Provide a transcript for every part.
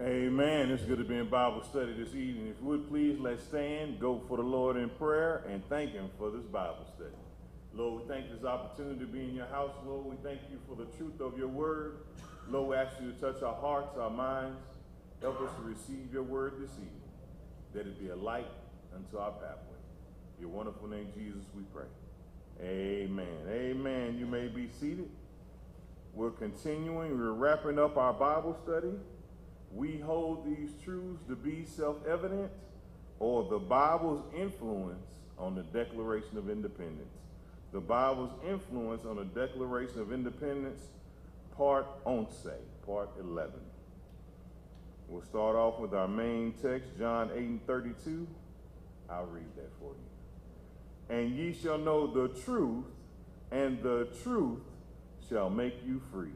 Amen. It's good to be in Bible study this evening. If you would please, let's stand, go for the Lord in prayer, and thank Him for this Bible study. Lord, we thank you for this opportunity to be in your house. Lord, we thank you for the truth of your word. Lord, we ask you to touch our hearts, our minds. Help us to receive your word this evening, that it be a light unto our pathway. In your wonderful name, Jesus, we pray. Amen. Amen. You may be seated. We're continuing. We're wrapping up our Bible study. We hold these truths to be self-evident, or the Bible's influence on the Declaration of Independence. The Bible's influence on the Declaration of Independence, Part 11. Part 11. We'll start off with our main text, John 8:32. I'll read that for you. And ye shall know the truth, and the truth shall make you free.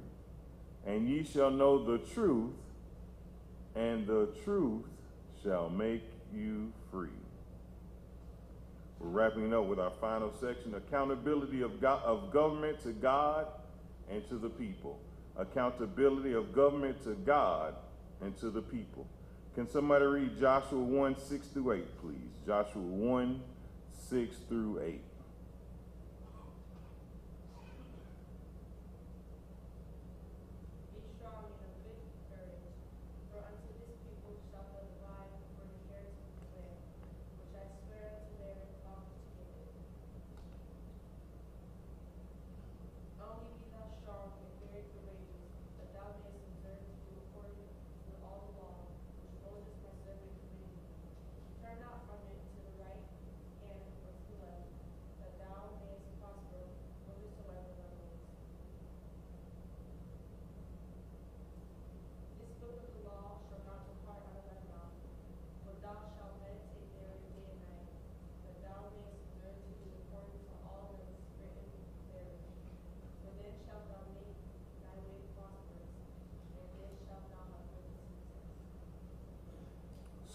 And ye shall know the truth, and the truth shall make you free. We're wrapping up with our final section, accountability of government to God and to the people. Accountability of government to God and to the people. Can somebody read Joshua 1:6-8, please? Joshua 1:6-8.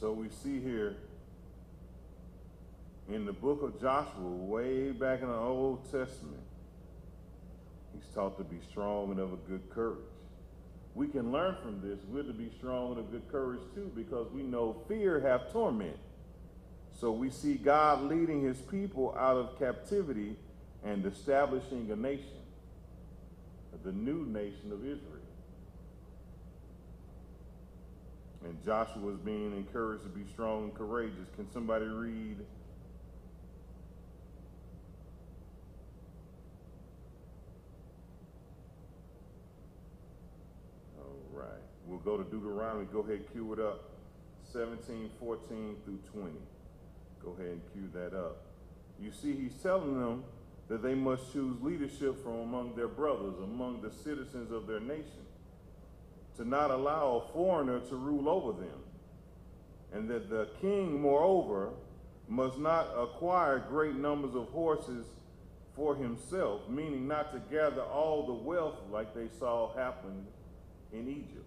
So we see here in the book of Joshua, way back in the Old Testament, he's taught to be strong and of a good courage. We can learn from this. We're to be strong and of good courage too, because we know fear hath torment. So we see God leading his people out of captivity and establishing a nation, the new nation of Israel. And Joshua is being encouraged to be strong and courageous. Can somebody read? All right. We'll go to Deuteronomy. Go ahead and cue it up. 17:14-20. Go ahead and cue that up. You see, he's telling them that they must choose leadership from among their brothers, among the citizens of their nation, to not allow a foreigner to rule over them, and that the king, moreover, must not acquire great numbers of horses for himself, meaning not to gather all the wealth like they saw happen in Egypt.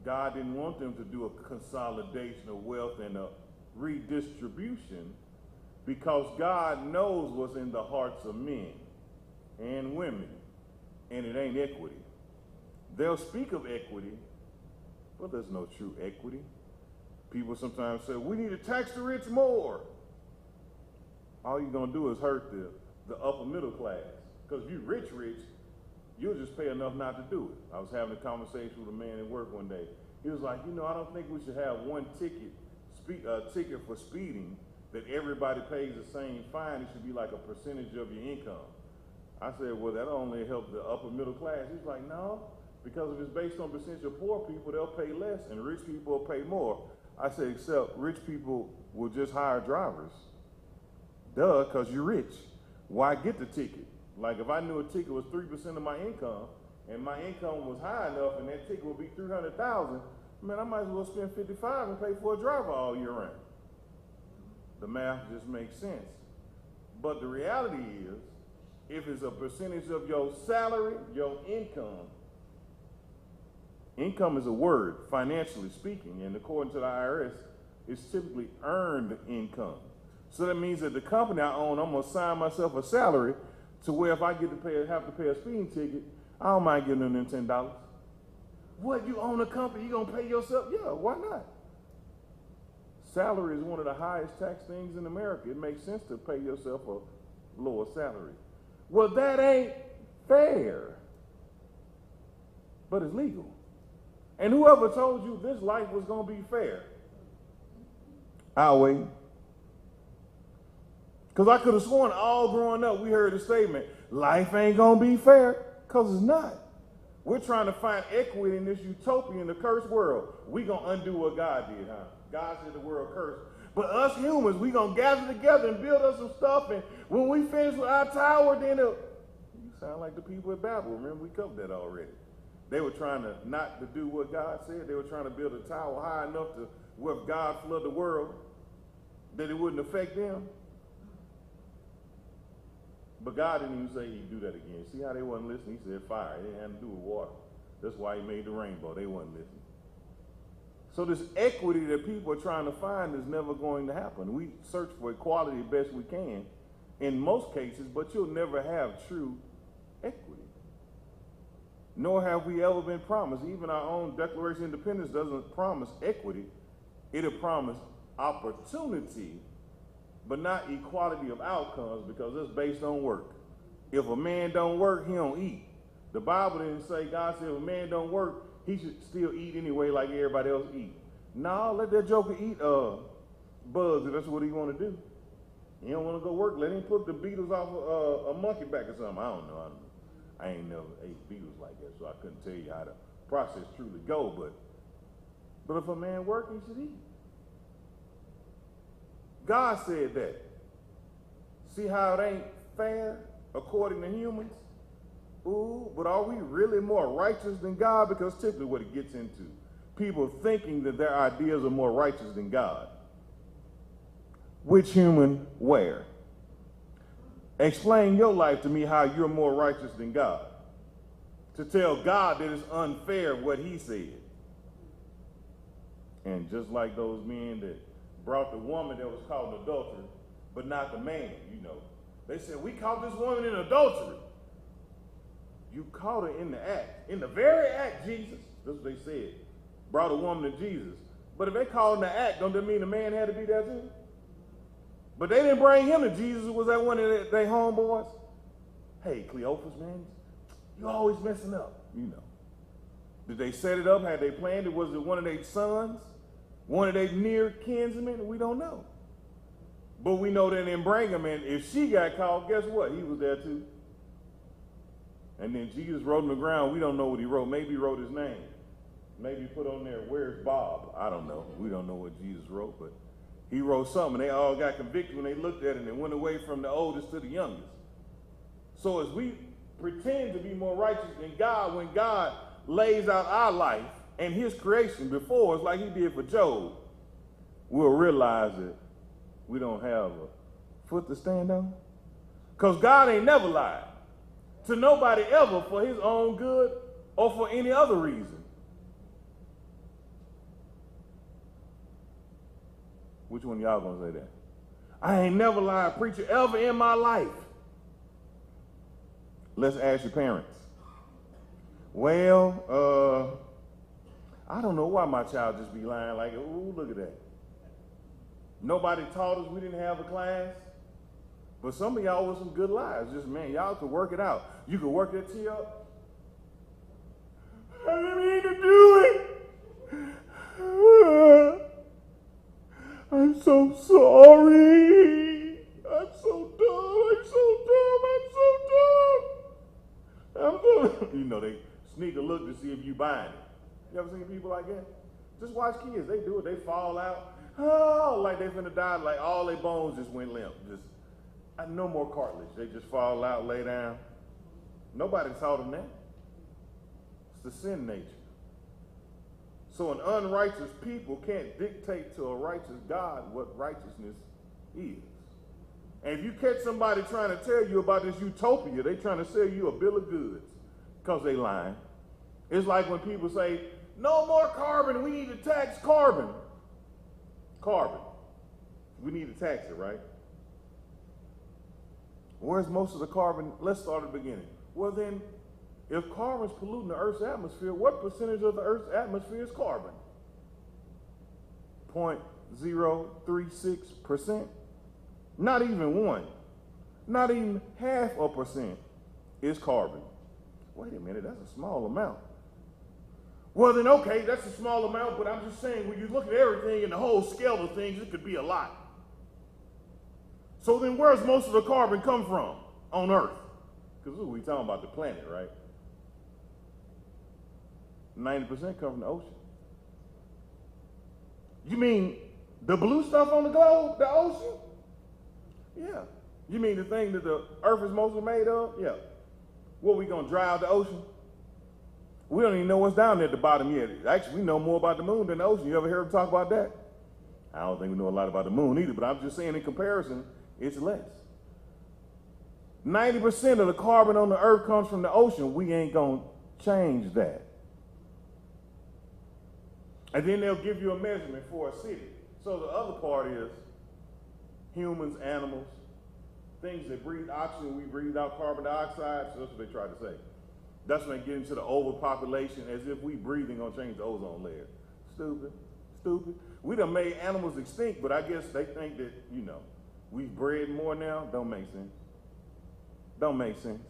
God didn't want them to do a consolidation of wealth and a redistribution, because God knows what's in the hearts of men and women, and it ain't equity. They'll speak of equity, but there's no true equity. People sometimes say, we need to tax the rich more. All you're going to do is hurt the upper middle class. Because if you're rich, you'll just pay enough not to do it. I was having a conversation with a man at work one day. He was like, I don't think we should have one ticket for speeding that everybody pays the same fine. It should be like a percentage of your income. I said, well, that'll only help the upper middle class. He's like, no. Because if it's based on percentage of poor people, they'll pay less, and rich people will pay more. I say, except rich people will just hire drivers. Duh, because you're rich. Why get the ticket? Like if I knew a ticket was 3% of my income, and my income was high enough, and that ticket would be $300,000, man, I might as well spend $55 and pay for a driver all year round. The math just makes sense. But the reality is, if it's a percentage of your salary, your income is a word, financially speaking, and according to the IRS, it's typically earned income. So that means that the company I own, I'm going to sign myself a salary to where if I have to pay a speeding ticket, I don't mind giving them $10. What, you own a company, you gonna pay yourself? Yeah, why not? Salary is one of the highest tax things in America. It makes sense to pay yourself a lower salary. Well, that ain't fair, but it's legal. And whoever told you this life was gonna be fair? I'll wait. Because I could have sworn all growing up we heard the statement, life ain't gonna be fair, because it's not. We're trying to find equity in this utopian, the cursed world. We're going to undo what God did, huh? God said the world cursed. But us humans, we're going to gather together and build us some stuff. And when we finish with our tower, then you sound like the people at Babel. Remember, we covered that already. They were trying to not to do what God said. They were trying to build a tower high enough to where if God flooded the world, that it wouldn't affect them. But God didn't even say he'd do that again. See how they wasn't listening? He said fire. It didn't have to do with water. That's why he made the rainbow. They wasn't listening. So this equity that people are trying to find is never going to happen. We search for equality the best we can in most cases, but you'll never have true equity. Nor have we ever been promised. Even our own Declaration of Independence doesn't promise equity. It'll promise opportunity, but not equality of outcomes, because it's based on work. If a man don't work, he don't eat. The Bible didn't say, God said if a man don't work, he should still eat anyway like everybody else eat. No, let that joker eat bugs if that's what he want to do. He don't want to go work. Let him put the beetles off a monkey back or something. I don't know. I ain't never ate beetles like that, so I couldn't tell you how the process truly go. But if a man work, he should eat. God said that. See how it ain't fair according to humans? Ooh, but are we really more righteous than God? Because typically what it gets into, people thinking that their ideas are more righteous than God. Which human where? Explain your life to me how you're more righteous than God. To tell God that it's unfair what he said. And just like those men that brought the woman that was caught in adultery, but not the man, you know. They said, we caught this woman in adultery. You caught her in the act. In the very act, Jesus. That's what they said. Brought a woman to Jesus. But if they called in the act, don't that mean the man had to be there too? But they didn't bring him to Jesus. Was that one of their homeboys? Hey, Cleophas, man, you always messing up, you know. Did they set it up? Had they planned it? Was it one of their sons? One of their near kinsmen? We don't know. But we know they didn't bring him, and if she got caught, guess what? He was there too. And then Jesus wrote on the ground. We don't know what he wrote. Maybe he wrote his name. Maybe he put on there, where's Bob? I don't know. We don't know what Jesus wrote, but he wrote something. They all got convicted when they looked at it, and it went away from the oldest to the youngest. So as we pretend to be more righteous than God, when God lays out our life and his creation before us like he did for Job, we'll realize that we don't have a foot to stand on. Because God ain't never lied to nobody ever for his own good or for any other reason. Which one of y'all gonna say that? I ain't never lied, preacher, ever in my life. Let's ask your parents. Well, I don't know why my child just be lying like, ooh, look at that. Nobody taught us, we didn't have a class. But some of y'all were some good lies. Just, man, y'all could work it out. You could work that tea up. I didn't mean to do it. I'm so sorry. I'm so dumb. You know, they sneak a look to see if you buying it. You ever seen people like that? Just watch kids. They do it. They fall out. Oh, like they finna die. Like all their bones just went limp. Just no more cartilage. They just fall out, lay down. Nobody taught them that. It's the sin nature. So an unrighteous people can't dictate to a righteous God what righteousness is. And if you catch somebody trying to tell you about this utopia, they trying to sell you a bill of goods because they lying. It's like when people say, no more carbon, we need to tax carbon. Carbon. We need to tax it, right? Where's most of the carbon? Let's start at the beginning. Well then, If carbon's polluting the Earth's atmosphere, what percentage of the Earth's atmosphere is carbon? 0.036%. Not even 1. Not even 0.5% is carbon. Wait a minute, that's a small amount. Well then, okay, that's a small amount, but I'm just saying when you look at everything and the whole scale of things, it could be a lot. So then where's most of the carbon come from on Earth? Because we talking about the planet, right? 90% come from the ocean. You mean the blue stuff on the globe, the ocean? Yeah. You mean the thing that the Earth is mostly made of? Yeah. What, we gonna dry out the ocean? We don't even know what's down there at the bottom yet. Actually, we know more about the moon than the ocean. You ever heard them talk about that? I don't think we know a lot about the moon either, but I'm just saying in comparison, it's less. 90% of the carbon on the Earth comes from the ocean. We ain't gonna change that. And then they'll give you a measurement for a city. So the other part is humans, animals, things that breathe oxygen, we breathe out carbon dioxide. So that's what they try to say. That's when they get into the overpopulation, as if we breathing gonna change the ozone layer. Stupid, stupid. We done made animals extinct, but I guess they think that, you know, we've bred more now. Don't make sense. Don't make sense.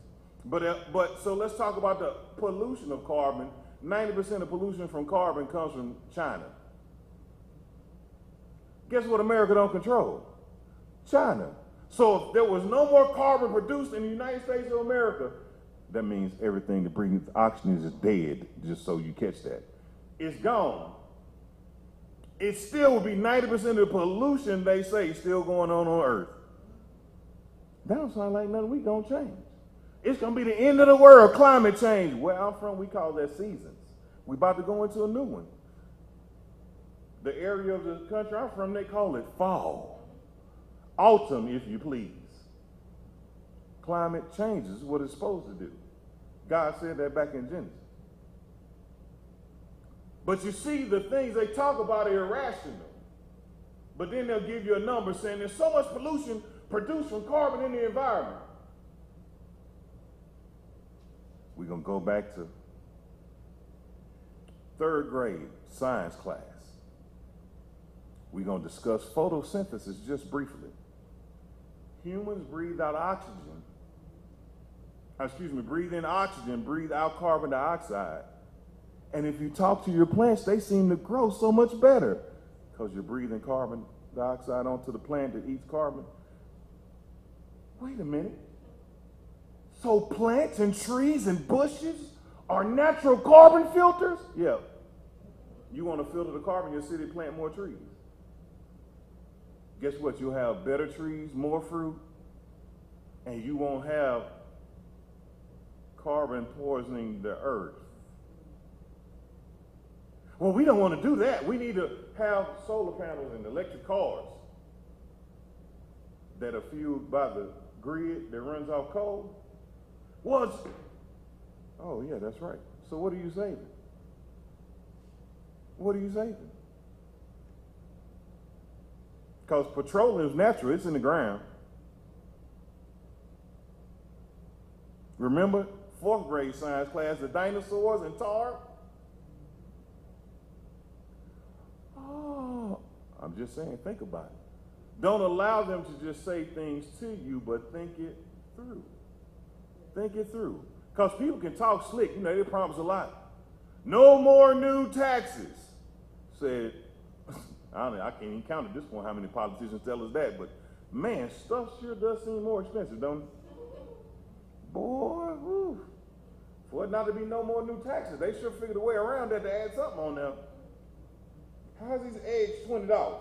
But so let's talk about the pollution of carbon. 90% of pollution from carbon comes from China. Guess what America don't control? China. So if there was no more carbon produced in the United States of America, that means everything that breathes oxygen is dead, just so you catch that. It's gone. It still would be 90% of the pollution, they say, still going on Earth. That don't sound like nothing we gonna change. It's gonna be the end of the world, climate change. Where I'm from, we call that seasons. We about to go into a new one. The area of the country I'm from, they call it fall. Autumn, if you please. Climate changes is what it's supposed to do. God said that back in Genesis. But you see, the things they talk about are irrational. But then they'll give you a number saying there's so much pollution produced from carbon in the environment. We're going to go back to 3rd grade science class. We're going to discuss photosynthesis just briefly. Humans breathe out oxygen. Breathe in oxygen, breathe out carbon dioxide. And if you talk to your plants, they seem to grow so much better because you're breathing carbon dioxide onto the plant that eats carbon. Wait a minute. So plants and trees and bushes are natural carbon filters? Yeah. You want to filter the carbon in your city, plant more trees. Guess what? You'll have better trees, more fruit, and you won't have carbon poisoning the earth. Well, we don't want to do that. We need to have solar panels and electric cars that are fueled by the grid that runs off coal. Well, oh yeah, that's right. So what are you saving? What are you saving? Because petroleum is natural, it's in the ground. Remember, 4th grade science class, the dinosaurs and tar? Oh, I'm just saying, think about it. Don't allow them to just say things to you, but think it through. Think it through. Because people can talk slick, you know, they promise a lot. No more new taxes, said, I can't even count at this point how many politicians tell us that, but man, stuff sure does seem more expensive, don't it? Boy, whew. For it not to be no more new taxes, they sure figured a way around that to add something on there. How's these eggs $20?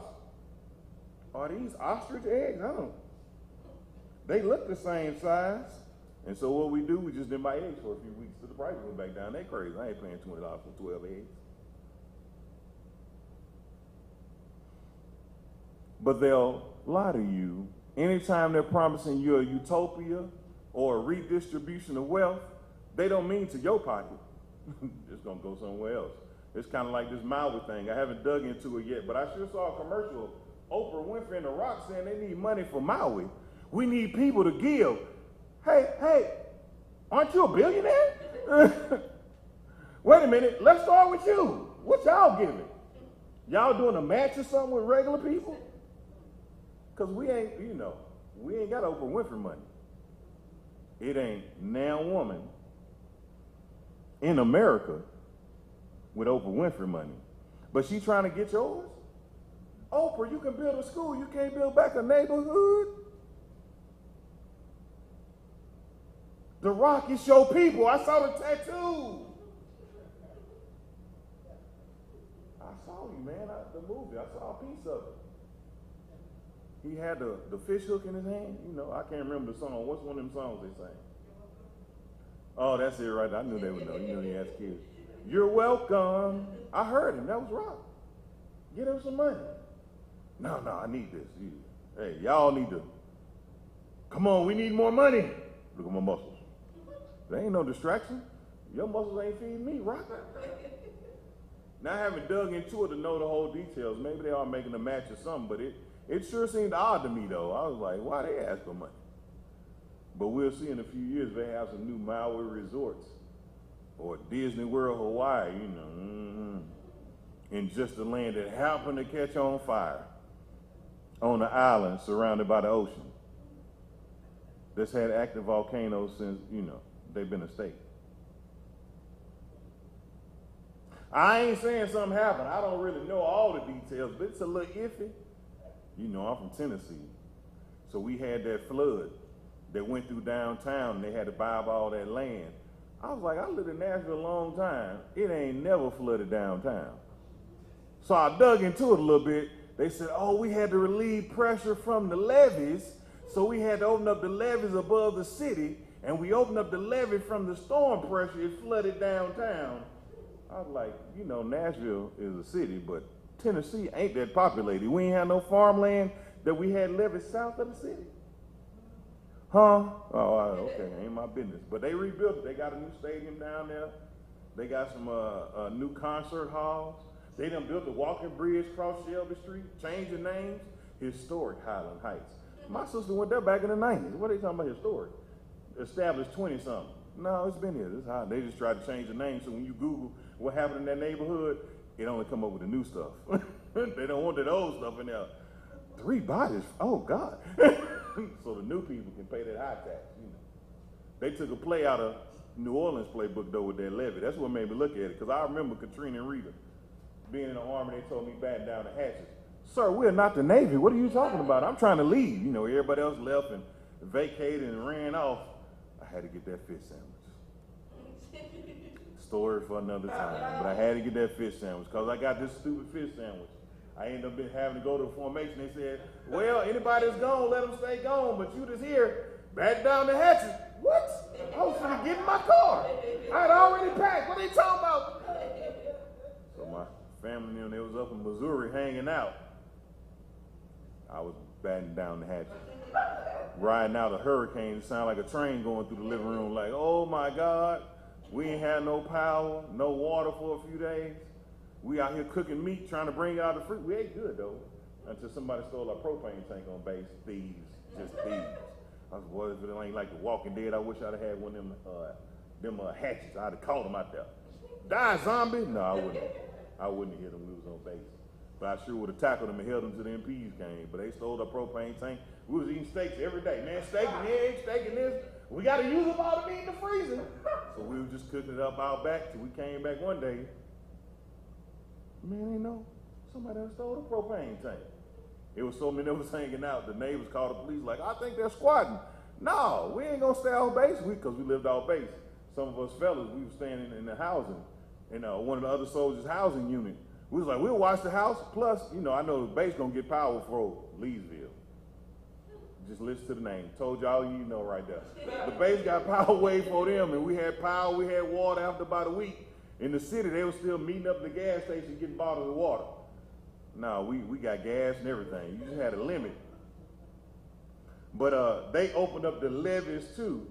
Are these ostrich eggs? I don't. They look the same size. And so what we do, we just didn't buy eggs for a few weeks till the price went back down. They crazy. I ain't paying $20 for 12 eggs. But they'll lie to you anytime they're promising you a utopia or a redistribution of wealth. They don't mean to your pocket. It's going to go somewhere else. It's kind of like this Maui thing. I haven't dug into it yet, but I sure saw a commercial, Oprah Winfrey and The Rock saying they need money for Maui. We need people to give. Hey, aren't you a billionaire? Wait a minute, let's start with you. What y'all giving? Y'all doing a match or something with regular people? Because we ain't got Oprah Winfrey money. It ain't now woman in America with Oprah Winfrey money. But she trying to get yours? Oprah, you can build a school, you can't build back a neighborhood? The Rock is your people. I saw the tattoo. I saw you, man. The movie. I saw a piece of it. He had the fish hook in his hand. I can't remember the song. What's one of them songs they sang? Oh, that's it right there. I knew they would know. He has kids. You're welcome. I heard him. That was Rock. Get him some money. No, I need this. Hey, y'all need to. Come on, we need more money. Look at my muscles. There ain't no distraction. Your muscles ain't feeding me, Rock. Now, I haven't dug into it to know the whole details. Maybe they are making a match or something, but it sure seemed odd to me, though. I was like, why they ask for money? But we'll see in a few years they have some new Maui resorts or Disney World Hawaii, in just a land that happened to catch on fire on an island surrounded by the ocean that's had active volcanoes since, they've been a state. I ain't saying something happened. I don't really know all the details, but it's a little iffy. I'm from Tennessee. So we had that flood that went through downtown and they had to buy up all that land. I was like, I lived in Nashville a long time. It ain't never flooded downtown. So I dug into it a little bit. They said, we had to relieve pressure from the levees. So we had to open up the levees above the city. And we opened up the levee from the storm pressure. It flooded downtown. I was like, Nashville is a city, but Tennessee ain't that populated. We ain't have no farmland that we had levees south of the city. Huh? Oh, okay, ain't my business. But they rebuilt it. They got a new stadium down there. They got some new concert halls. They done built the walking bridge across Shelby Street, changed the names. Historic Highland Heights. My sister went there back in the 90s. What are they talking about historic? Established 20-something. No, it's been here. This is how they just tried to change the name. So when you Google what happened in that neighborhood, it only come up with the new stuff. They don't want that old stuff in there. 3 bodies. Oh God. So the new people can pay that high tax. They took a play out of New Orleans playbook though with that levee. That's what made me look at it. Because I remember Katrina and Rita being in the army. They told me batten down the hatches. Sir, we're not the Navy. What are you talking about? I'm trying to leave. Everybody else left and vacated and ran off. I had to get that fish sandwich. Story for another time. But I had to get that fish sandwich because I got this stupid fish sandwich. I ended up having to go to the formation. They said, well, anybody that's gone, let them stay gone. But you just here, back down the hatches. What? I was going to get in my car. I had already packed. What are they talking about? So my family and them, they was up in Missouri hanging out. I was batting down the hatches. Riding out a hurricane, it sounded like a train going through the living room like, oh my God, we ain't had no power, no water for a few days. We out here cooking meat, trying to bring it out of the fridge. We ate good though, until somebody stole our propane tank on base. Thieves, just thieves. I was, boy, if it ain't like The Walking Dead, I wish I'd have had one of them hatchets. I'd have caught them out there. Die, zombie? No, I wouldn't. I wouldn't have hit them. We was on base. But I sure would have tackled them and held them till the MPs came. But they stole our propane tank. We was eating steaks every day. Man, steak and eggs, steak and this. We got to use up all the meat in the freezer. So we were just cooking it up out back till we came back one day. Man, somebody else stole the propane tank. It was so many of us hanging out. The neighbors called the police like, I think they're squatting. No, we ain't going to stay off base because we lived off base. Some of us fellas, we were staying in the housing, in one of the other soldiers' housing unit. We was like, we'll watch the house. Plus, I know the base going to get power for Leesville. Just listen to the name. Told y'all you know right there. The base got power way for them, and we had power, we had water after about a week. In the city, they were still meeting up at the gas station getting bottles of water. No, we got gas and everything. You just had a limit. But they opened up the levees too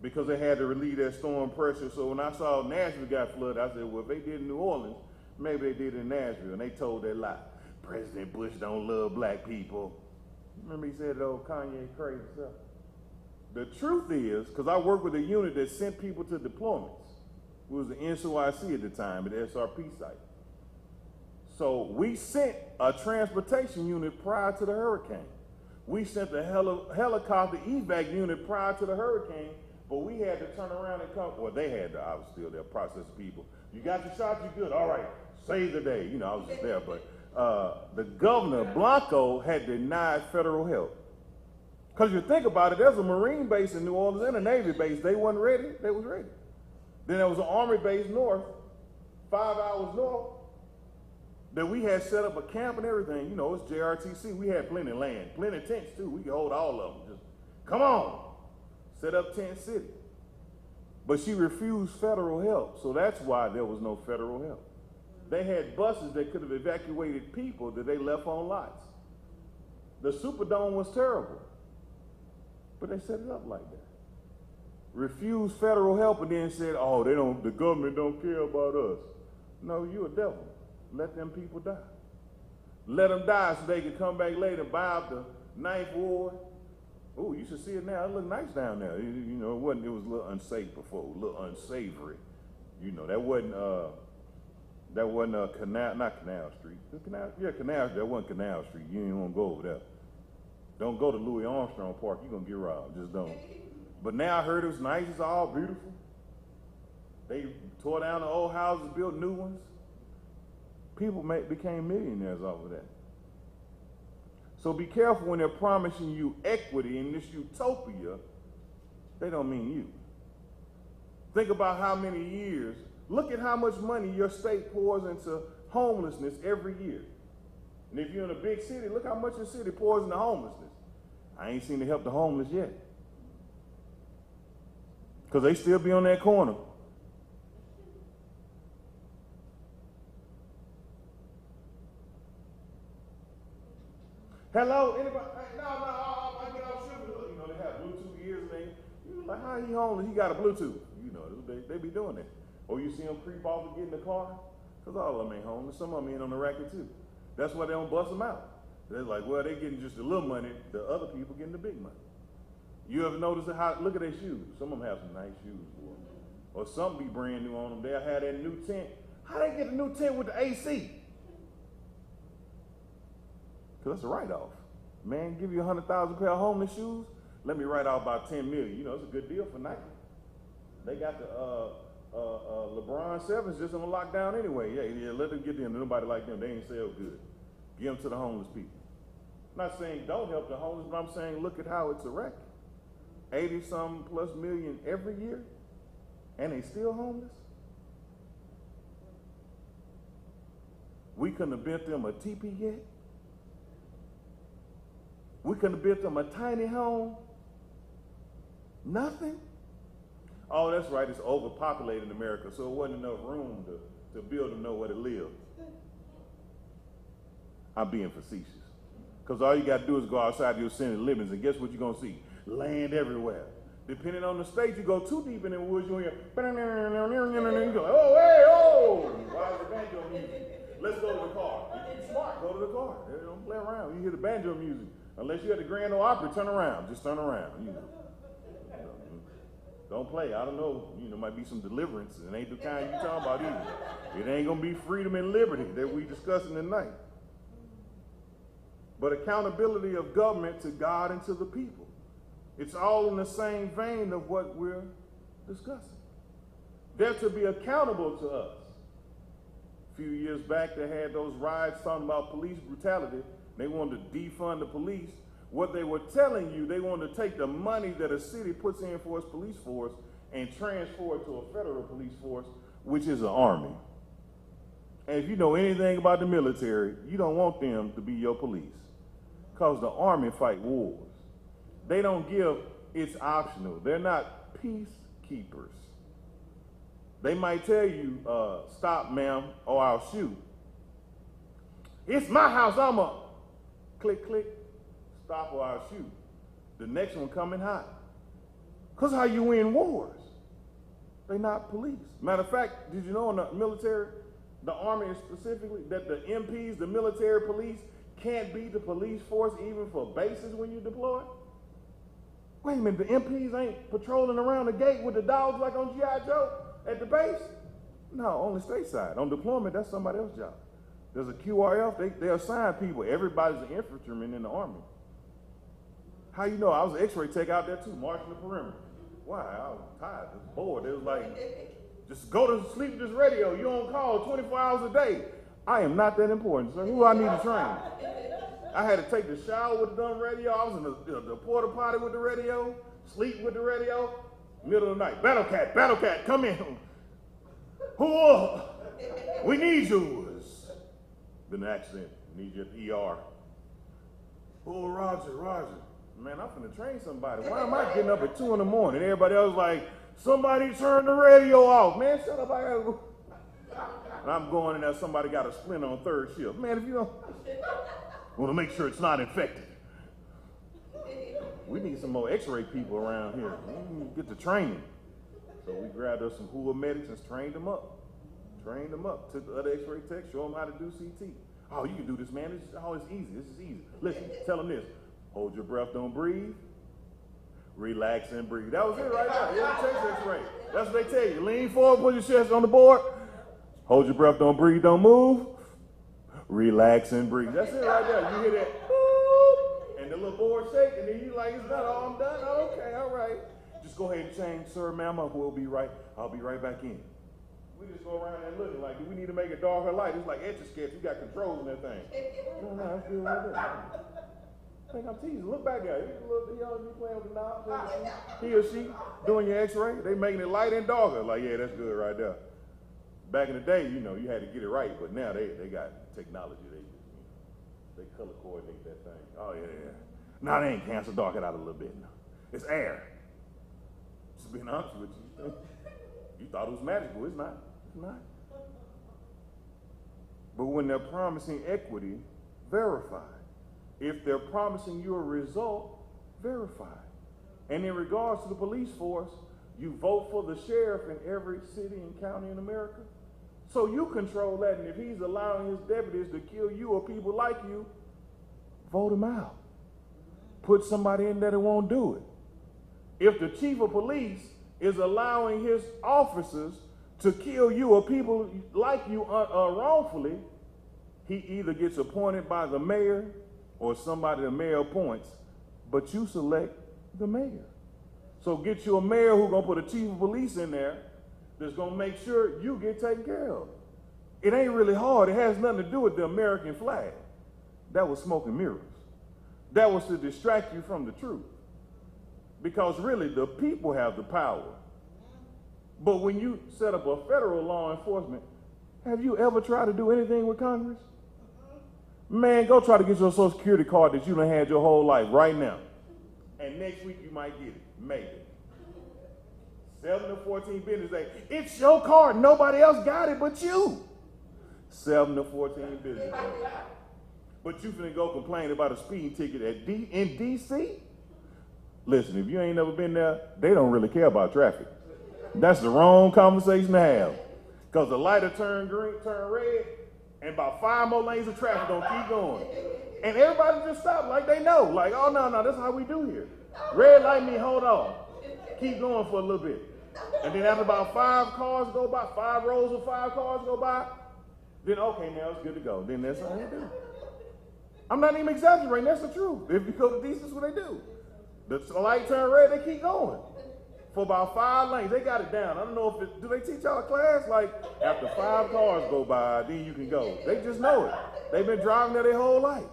because they had to relieve that storm pressure. So when I saw Nashville got flooded, I said, well, if they did in New Orleans, maybe they did in Nashville. And they told that lie. President Bush don't love black people. Remember he said, oh, Kanye crazy stuff. The truth is, because I work with a unit that sent people to deployments, It was the NCYC at the time, at the SRP site. So we sent a transportation unit prior to the hurricane. We sent the helicopter evac unit prior to the hurricane, but we had to turn around and come. Well, they had to, I was still there, process people. You got your shot, you good. All right, save the day. You know, I was just there. But the governor, Blanco, had denied federal help. Because you think about it, there's a Marine base in New Orleans and a Navy base. They wasn't ready. They was ready. Then there was an Army base north, 5 hours north, that we had set up a camp and everything. You know, it's JRTC. We had plenty of land, plenty of tents too. We could hold all of them. Just come on, set up tent city. But she refused federal help, so that's why there was no federal help. They had buses that could have evacuated people that they left on lots. The Superdome was terrible, but they set it up like that. Refused federal help and then said, oh, the government don't care about us. No, you're a devil. Let them people die. Let them die so they can come back later and buy out the 9th Ward. Oh, you should see it now. It looked nice down there. You know, it was a little unsafe before, a little unsavory. You know, that wasn't Canal, not Canal Street. Canal, yeah, Canal, that wasn't Canal Street. You ain't want to go over there. Don't go to Louis Armstrong Park. You're going to get robbed. Just don't. But now I heard it was nice. It's all beautiful. They tore down the old houses, built new ones. People became millionaires off of that. So be careful when they're promising you equity in this utopia. They don't mean you. Think about how many years. Look at how much money your state pours into homelessness every year. And if you're in a big city, look how much your city pours into homelessness. I ain't seen to help the homeless yet. Because they still be on that corner. Hello, anybody? No, I get off sugar. You know, they have Bluetooth ears and you like, how he homeless? He got a Bluetooth. You know, they be doing that. Or you see them creep off and get in the car. Because all of them ain't homeless. Some of them ain't on the racket too. That's why they don't bust them out. They're like, well, they getting just a little money. The other people getting the big money. You ever notice how, look at their shoes. Some of them have some nice shoes, boy. Or some be brand new on them. They'll have that new tent. How they get a new tent with the AC? Because that's a write-off. Man, give you 100,000 pair of homeless shoes, let me write off about 10 million. You know, it's a good deal for Nike. They got the LeBron 7s just on lockdown anyway. Yeah, let them get them. Nobody like them. They ain't sell good. Give them to the homeless people. I'm not saying don't help the homeless, but I'm saying look at how it's a record. 80-something plus million every year, and they still homeless? We couldn't have built them a teepee yet. We couldn't have built them a tiny home. Nothing. Oh, that's right, it's overpopulated in America, so it wasn't enough room to build them nowhere to live. I'm being facetious. Because all you got to do is go outside your Senate limits, and guess what you're going to see? Land everywhere. Depending on the state, you go too deep in the woods, you hear, you go, oh, hey, oh! Why is the banjo music? Let's go to the car. You're smart, go to the car. Don't play around. You hear the banjo music. Unless you're at the Grand Ole Opry, turn around. Just turn around. You know. Don't play. I don't know. You know, might be some deliverance. It ain't the kind you talking about either. It ain't going to be freedom and liberty that we discussing tonight. But accountability of government to God and to the people. It's all in the same vein of what we're discussing. They're to be accountable to us. A few years back, they had those riots talking about police brutality. They wanted to defund the police. What they were telling you, they wanted to take the money that a city puts in for its police force and transfer it to a federal police force, which is an army. And if you know anything about the military, you don't want them to be your police. Because the army fight wars. They don't give, it's optional. They're not peacekeepers. They might tell you, stop, ma'am, or I'll shoot. It's my house, I'm a click, click, stop or I'll shoot. The next one coming hot. Because how you win wars. They're not police. Matter of fact, did you know in the military, the army specifically, that the MPs, the military police, can't be the police force even for bases when you deploy? Wait a minute, the MPs ain't patrolling around the gate with the dogs like on G.I. Joe at the base? No, only stateside. On deployment, that's somebody else's job. There's a QRF, they assign people. Everybody's an infantryman in the Army. How you know? I was an x-ray tech out there too, marching the perimeter. Why? I was tired, I was bored. It was like, just go to sleep with this radio. You on call 24 hours a day. I am not that important, so who I need to train? I had to take the shower with the dumb radio. I was in the porta potty with the radio, sleep with the radio. Middle of the night, Battle Cat, come in. Who? We need you. Been an accident, need you at the ER. Oh, Roger. Man, I'm finna train somebody. Why am I getting up at 2 in the morning? Everybody else like, somebody turn the radio off. Man, shut up, I gotta go. And I'm going in there, somebody got a splint on third shift. Man, if you don't, want to make sure it's not infected. We need some more x-ray people around here. We need to get the training. So we grabbed us some Hoover medics and trained them up. Took the other x-ray techs, show them how to do CT. Oh, you can do this, man. It's easy. This is easy. Listen, tell them this. Hold your breath, don't breathe. Relax and breathe. That was it right there. Yeah, chest x-ray. That's what they tell you. Lean forward, put your chest on the board. Hold your breath, don't breathe, don't move. Relax and breathe. That's it right there. You hear that? Boop, and the little board shake, and then you like, it's done. Oh, I'm done. Oh, okay, all right. Just go ahead and change, sir, ma'am. I'll be right back in. We just go around and looking like, do we need to make it dark or light? It's like Etch-a-Sketch. You got controls in that thing. No, that's good right there. I think I'm teasing. Look back at it. You playing with the knobs. He or she doing your x-ray. They making it light and darker. Like, yeah, that's good right there. Back in the day, you had to get it right, but now they got technology. They color coordinate that thing. Oh, yeah. Now they ain't cancer dark it out a little bit. It's air. Just being honest with you. You thought it was magical. It's not. It's not. But when they're promising equity, verify. If they're promising you a result, verify. And in regards to the police force, you vote for the sheriff in every city and county in America. So you control that, and if he's allowing his deputies to kill you or people like you, vote him out. Put somebody in there that won't do it. If the chief of police is allowing his officers to kill you or people like you wrongfully, he either gets appointed by the mayor or somebody the mayor appoints, but you select the mayor. So get you a mayor who's going to put a chief of police in there that's going to make sure you get taken care of. It ain't really hard. It has nothing to do with the American flag. That was smoke and mirrors. That was to distract you from the truth. Because really, the people have the power. But when you set up a federal law enforcement, have you ever tried to do anything with Congress? Man, go try to get your Social Security card that you done had your whole life right now. And next week you might get it, maybe. 7 to 14 business days. It's your card. Nobody else got it but you. 7 to 14 business days. But you finna go complain about a speeding ticket in D.C.? Listen, if you ain't never been there, they don't really care about traffic. That's the wrong conversation to have. Because the light will turn green, turn red, and about 5 more lanes of traffic gonna keep going. And everybody just stop like they know. Like, oh, no, that's how we do here. Red light mean hold on. Keep going for a little bit. And then after about 5 cars go by, 5 rows of 5 cars go by, then okay, now it's good to go. Then that's how they do. I'm not even exaggerating. That's the truth. If you go to DC, that's what they do. The light turn red, they keep going. For about 5 lanes, they got it down. I don't know if do they teach y'all a class? Like, after 5 cars go by, then you can go. They just know it. They've been driving there their whole life.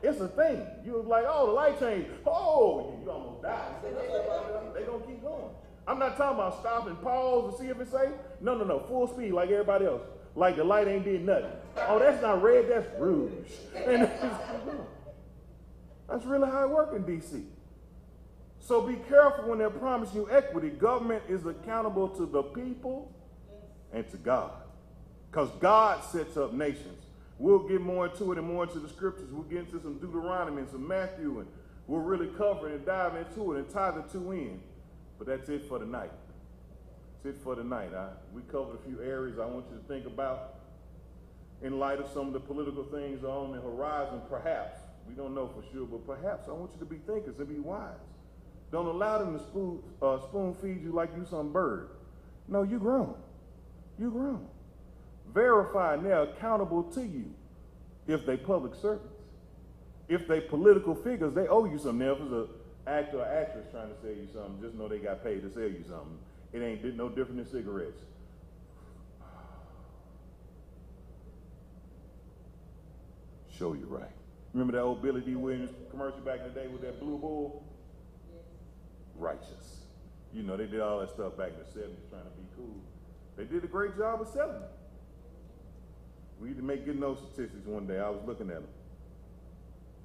It's a thing. You was like, oh, the light changed. Oh, you almost died. They gonna keep going. I'm not talking about stop and pause to see if it's safe. No, full speed like everybody else. Like the light ain't did nothing. Oh, that's not red, that's rouge. And that's really how it works in D.C. So be careful when they're promising you equity. Government is accountable to the people and to God. Because God sets up nations. We'll get more into it and more into the scriptures. We'll get into some Deuteronomy and some Matthew, and we'll really cover it and dive into it and tie the two in. But that's it for tonight. That's it for tonight. We covered a few areas I want you to think about in light of some of the political things on the horizon, perhaps. We don't know for sure, but perhaps I want you to be thinkers and be wise. Don't allow them to spoon feed you like you some bird. No, you grown. You grown. Verify, and they're accountable to you. If they public servants. If they political figures, they owe you something. Now, if it's an actor or actress trying to sell you something, just know they got paid to sell you something. It ain't no different than cigarettes. Show you right. Remember that old Billy D. Williams commercial back in the day with that blue bull? Righteous. You know, they did all that stuff back in the 70s trying to be cool. They did a great job of selling it. We need to make good those statistics one day. I was looking at them.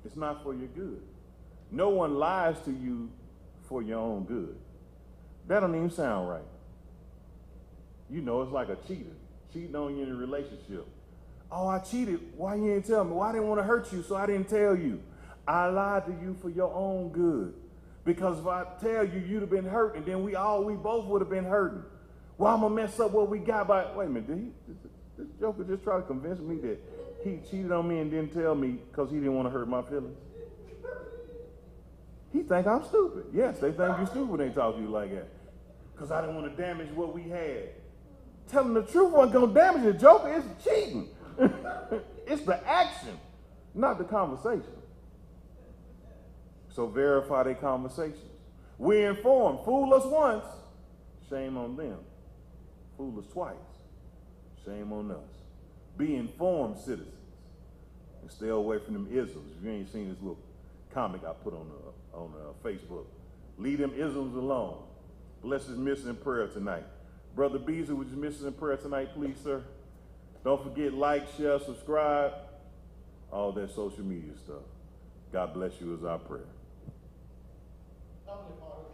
It's not for your good. No one lies to you for your own good. That don't even sound right. You know, it's like a cheater. Cheating on you in a relationship. Oh, I cheated. Why you didn't tell me? Well, I didn't want to hurt you, so I didn't tell you. I lied to you for your own good. Because if I tell you, you'd have been hurt, and then we both would have been hurting. Well, I'm going to mess up what we got by... Wait a minute, did this joker just try to convince me that he cheated on me and didn't tell me because he didn't want to hurt my feelings? He think I'm stupid. Yes, they think you're stupid when they talk to you like that. Because I didn't want to damage what we had. Telling the truth wasn't going to damage the joker. It's cheating. It's the action, not the conversation. So verify their conversations. We're informed. Fool us once, shame on them. Fool us twice, shame on us. Be informed citizens and stay away from them isms. If you ain't seen this little comic I put on Facebook, leave them isms alone. Bless his mission in prayer tonight. Brother Beasley, would you miss us in prayer tonight, please, sir? Don't forget, like, share, subscribe, all that social media stuff. God bless you is our prayer. Heavenly Father,